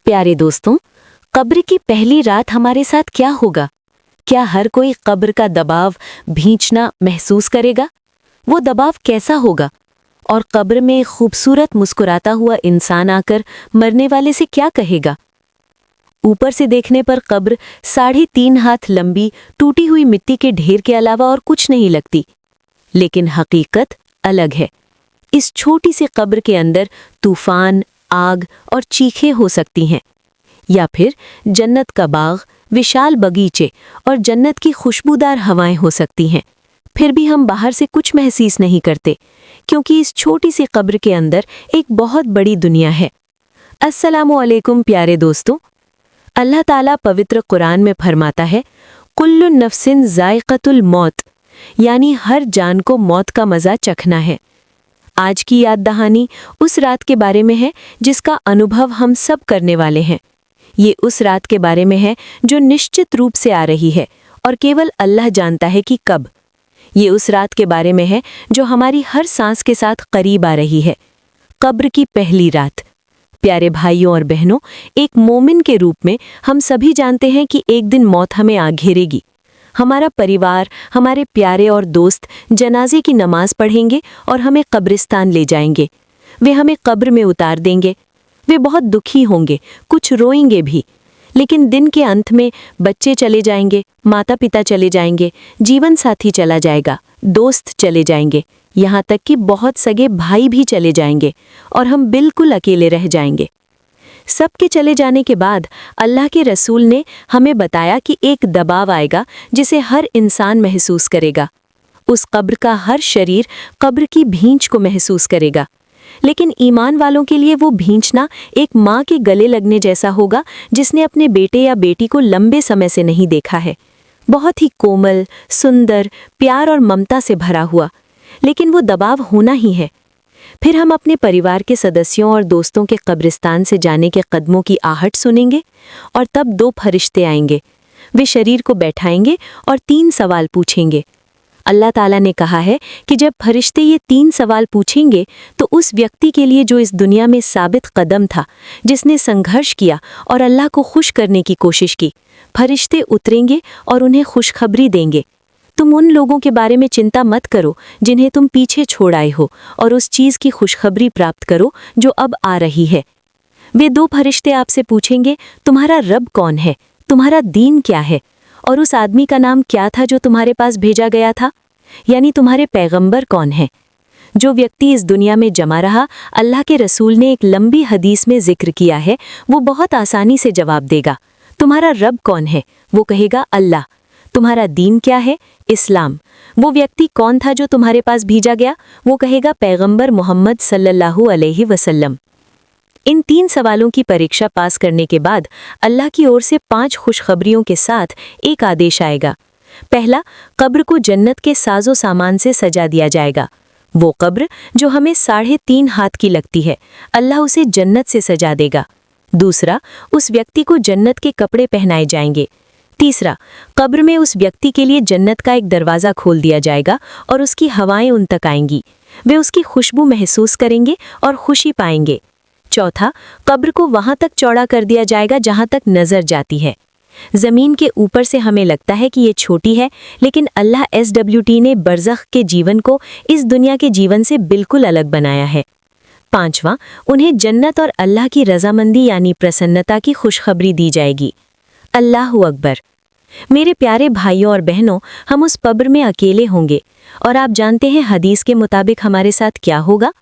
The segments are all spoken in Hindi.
प्यारे दोस्तों, कब्र की पहली रात हमारे साथ क्या होगा? क्या हर कोई कब्र का दबाव, भींचना महसूस करेगा? वो दबाव कैसा होगा? और कब्र में एक खूबसूरत मुस्कुराता हुआ इंसान आकर मरने वाले से क्या कहेगा? ऊपर से देखने पर कब्र 3.5 हाथ लंबी टूटी हुई मिट्टी के ढेर के अलावा और कुछ नहीं लगती, लेकिन हकीकत अलग है। इस छोटी सी कब्र के अंदर तूफान, आग और चीखें हो सकती हैं, या फिर जन्नत का बाग, विशाल बगीचे और जन्नत की खुशबूदार हवाएं हो सकती हैं। फिर भी हम बाहर से कुछ महसूस नहीं करते, क्योंकि इस छोटी सी कब्र के अंदर एक बहुत बड़ी दुनिया है। अस्सलामु अलैकुम प्यारे दोस्तों, अल्लाह ताला पवित्र कुरान में फरमाता है, कुल्लु नफ्सिन ज़ाइक़तुल मौत, यानी हर जान को मौत का मज़ा चखना है। आज की याद दहानी उस रात के बारे में है जिसका अनुभव हम सब करने वाले हैं। ये उस रात के बारे में है जो निश्चित रूप से आ रही है और केवल अल्लाह जानता है कि कब। ये उस रात के बारे में है जो हमारी हर सांस के साथ करीब आ रही है, कब्र की पहली रात। प्यारे भाइयों और बहनों, एक मोमिन के रूप में हम सभी जानते हैं कि एक दिन मौत हमें आ घेरेगी। हमारा परिवार, हमारे प्यारे और दोस्त जनाजे की नमाज पढ़ेंगे और हमें कब्रिस्तान ले जाएंगे। वे हमें कब्र में उतार देंगे। वे बहुत दुखी होंगे, कुछ रोएंगे भी, लेकिन दिन के अंत में बच्चे चले जाएंगे, माता पिता चले जाएंगे, जीवन साथी चला जाएगा, दोस्त चले जाएंगे, यहाँ तक कि बहुत सगे भाई भी चले जाएंगे और हम बिल्कुल अकेले रह जाएंगे। सबके चले जाने के बाद अल्लाह के रसूल ने हमें बताया कि एक दबाव आएगा जिसे हर इंसान महसूस करेगा। उस कब्र का हर शरीर कब्र की भींच को महसूस करेगा, लेकिन ईमान वालों के लिए वो भींचना एक माँ के गले लगने जैसा होगा जिसने अपने बेटे या बेटी को लंबे समय से नहीं देखा है। बहुत ही कोमल, सुंदर, प्यार और ममता से भरा हुआ, लेकिन वो दबाव होना ही है। फिर हम अपने परिवार के सदस्यों और दोस्तों के कब्रिस्तान से जाने के कदमों की आहट सुनेंगे और तब 2 फरिश्ते आएंगे। वे शरीर को बैठाएंगे और 3 सवाल पूछेंगे। अल्लाह ताला ने कहा है कि जब फरिश्ते ये 3 सवाल पूछेंगे तो उस व्यक्ति के लिए जो इस दुनिया में साबित कदम था, जिसने संघर्ष किया और अल्लाह को खुश करने की कोशिश की, फरिश्ते उतरेंगे और उन्हें खुशखबरी देंगे। तुम उन लोगों के बारे में चिंता मत करो जिन्हें तुम पीछे छोड़ आए हो, और उस चीज़ की खुशखबरी प्राप्त करो जो अब आ रही है। वे 2 फरिश्ते आपसे पूछेंगे, तुम्हारा रब कौन है, तुम्हारा दीन क्या है, और उस आदमी का नाम क्या था जो तुम्हारे पास भेजा गया था, यानी तुम्हारे पैगंबर कौन है। जो व्यक्ति इस दुनिया में जमा रहा, अल्लाह के रसूल ने एक लंबी हदीस में जिक्र किया है, वो बहुत आसानी से जवाब देगा। तुम्हारा रब कौन है? वो कहेगा अल्लाह। तुम्हारा दीन क्या है? इस्लाम। वो व्यक्ति कौन था जो तुम्हारे पास भेजा गया? वो कहेगा पैगंबर मोहम्मद सल्लल्लाहु अलैहि वसल्लम। इन 3 सवालों की परीक्षा पास करने के बाद अल्लाह की ओर से 5 खुशखबरियों के साथ एक आदेश आएगा। पहला, कब्र को जन्नत के साजो सामान से सजा दिया जाएगा। वो कब्र जो हमें 3.5 हाथ की लगती है, अल्लाह उसे जन्नत से सजा देगा। दूसरा, उस व्यक्ति को जन्नत के कपड़े पहनाए जाएंगे। तीसरा, कब्र में उस व्यक्ति के लिए जन्नत का एक दरवाज़ा खोल दिया जाएगा और उसकी हवाएं उन तक आएंगी। वे उसकी खुशबू महसूस करेंगे और खुशी पाएंगे। चौथा, कब्र को वहां तक चौड़ा कर दिया जाएगा जहां तक नजर जाती है। जमीन के ऊपर से हमें लगता है कि ये छोटी है, लेकिन अल्लाह SWT ने बरज़ख के जीवन को इस दुनिया के जीवन से बिल्कुल अलग बनाया है। पांचवा, उन्हें जन्नत और अल्लाह की रजामंदी यानी प्रसन्नता की खुशखबरी दी जाएगी। अल्लाहु अकबर। मेरे प्यारे भाइयों और बहनों, हम उस कब्र में अकेले होंगे, और आप जानते हैं हदीस के मुताबिक हमारे साथ क्या होगा?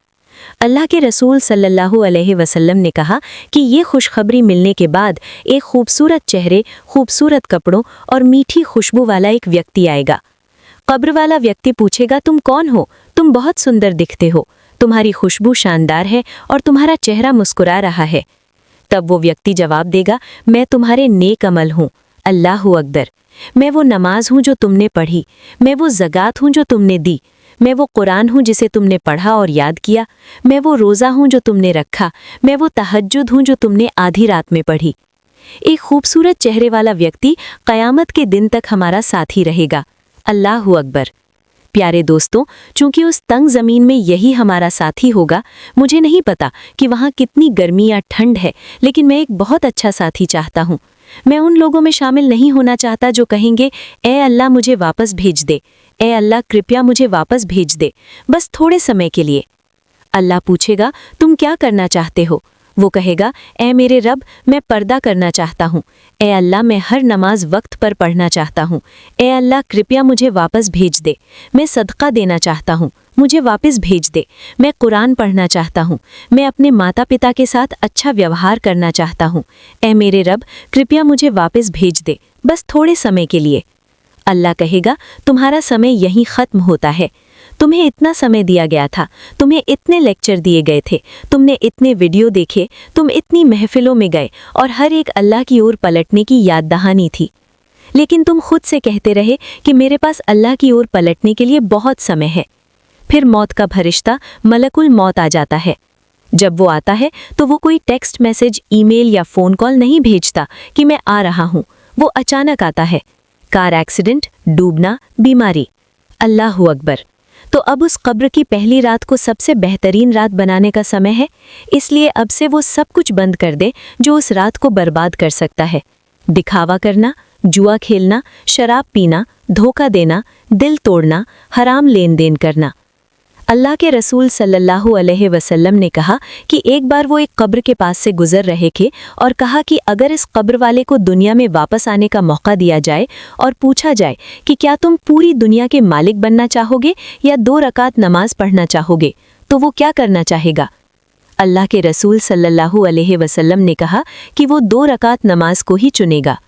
अल्लाह के रसूल सल्लल्लाहु अलैहि वसल्लम ने कहा कि ये खुशखबरी मिलने के बाद एक खूबसूरत चेहरे, खूबसूरत कपड़ों और मीठी खुशबू वाला एक व्यक्ति आएगा। कब्र वाला व्यक्ति पूछेगा, तुम कौन हो? तुम बहुत सुंदर दिखते हो, तुम्हारी खुशबू शानदार है और तुम्हारा चेहरा मुस्कुरा रहा है। तब वो व्यक्ति जवाब देगा, मैं तुम्हारे नेक अमल हूँ। अल्लाहु अकबर। मैं वो नमाज हूँ जो तुमने पढ़ी, मैं वो ज़कात हूँ जो तुमने दी, मैं वो कुरान हूँ जिसे तुमने पढ़ा और याद किया, मैं वो रोज़ा हूँ जो तुमने रखा, मैं वो तहज्जुद हूँ जो तुमने आधी रात में पढ़ी। एक खूबसूरत चेहरे वाला व्यक्ति क़यामत के दिन तक हमारा साथी रहेगा। अल्लाहु अकबर। प्यारे दोस्तों, चूंकि उस तंग ज़मीन में यही हमारा साथी होगा, मुझे नहीं पता कि वहाँ कितनी गर्मी या ठंड है, लेकिन मैं एक बहुत अच्छा साथी चाहता हूँ। मैं उन लोगों में शामिल नहीं होना चाहता जो कहेंगे, ए अल्लाह मुझे वापस भेज दे, ए अल्लाह कृपया मुझे वापस भेज दे, बस थोड़े समय के लिए। अल्लाह पूछेगा, तुम क्या करना चाहते हो? वो कहेगा, ए मेरे रब, मैं पर्दा करना चाहता हूँ। ए अल्लाह, मैं हर नमाज वक्त पर पढ़ना चाहता हूँ। ए अल्लाह कृपया मुझे वापस भेज दे। मैं सदका देना चाहता हूँ, मुझे वापस भेज दे। मैं कुरान पढ़ना चाहता हूँ। मैं अपने माता पिता के साथ अच्छा व्यवहार करना चाहता हूँ। ए मेरे रब, कृपया मुझे वापस भेज दे, बस थोड़े समय के लिए। अल्लाह कहेगा, तुम्हारा समय यहीं ख़त्म होता है। तुम्हें इतना समय दिया गया था, तुम्हें इतने लेक्चर दिए गए थे, तुमने इतने वीडियो देखे, तुम इतनी महफिलों में गए और हर एक अल्लाह की ओर पलटने की याद दहानी थी। लेकिन तुम खुद से कहते रहे कि मेरे पास अल्लाह की ओर पलटने के लिए बहुत समय है। फिर मौत का फरिश्ता मलकुल मौत आ जाता है। जब वो आता है तो वो कोई टेक्स्ट मैसेज, ईमेल या फ़ोन कॉल नहीं भेजता कि मैं आ रहा हूँ। वो अचानक आता है। कार एक्सीडेंट, डूबना, बीमारी। अल्लाहु अकबर। तो अब उस कब्र की पहली रात को सबसे बेहतरीन रात बनाने का समय है। इसलिए अब से वो सब कुछ बंद कर दे जो उस रात को बर्बाद कर सकता है। दिखावा करना, जुआ खेलना, शराब पीना, धोखा देना, दिल तोड़ना, हराम लेन देन करना। अल्लाह के रसूल सल्लल्लाहु अलैहि वसल्लम ने कहा कि एक बार वो एक कब्र के पास से गुजर रहे थे और कहा कि अगर इस कब्र वाले को दुनिया में वापस आने का मौका दिया जाए और पूछा जाए कि क्या तुम पूरी दुनिया के मालिक बनना चाहोगे या 2 रकात नमाज पढ़ना चाहोगे, तो वो क्या करना चाहेगा? अल्लाह के रसूल सल्लल्लाहु अलैहि वसल्लम ने कहा कि वो 2 रकात नमाज को ही चुनेगा।